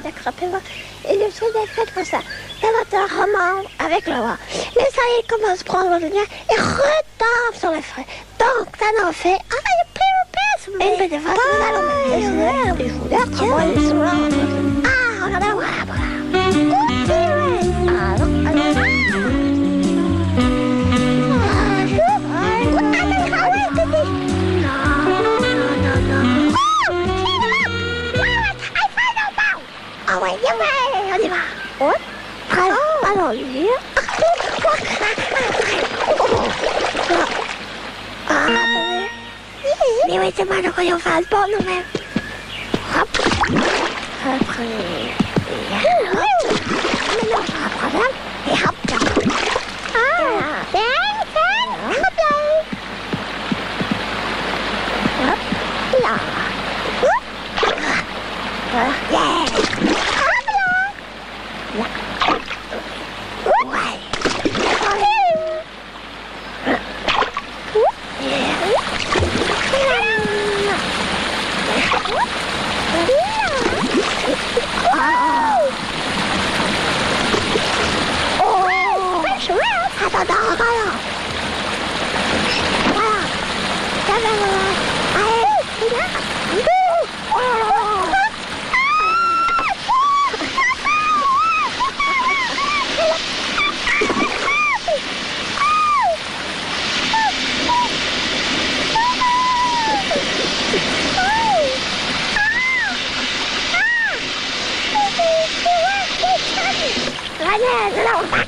attrapez-moi. Et le truc est fait comme ça. Ça va te remonte avec le roi. Mais ça, il commence à prendre le lien et retombe sur les frais. Donc, ça n'en fait. Ah, il est plus au père. Et une petite fois, nous allons mettre des fouleurs. Comment il est souvent. Ah, regardez, voilà. Continuez. Ah ouais, on y va. Hop, allons lire. Mais oui, c'est malheureux, on fait un sport nous-mêmes. Hop, après, maintenant on va prendre et hop. Hop là. Yeah. Allez, là, on va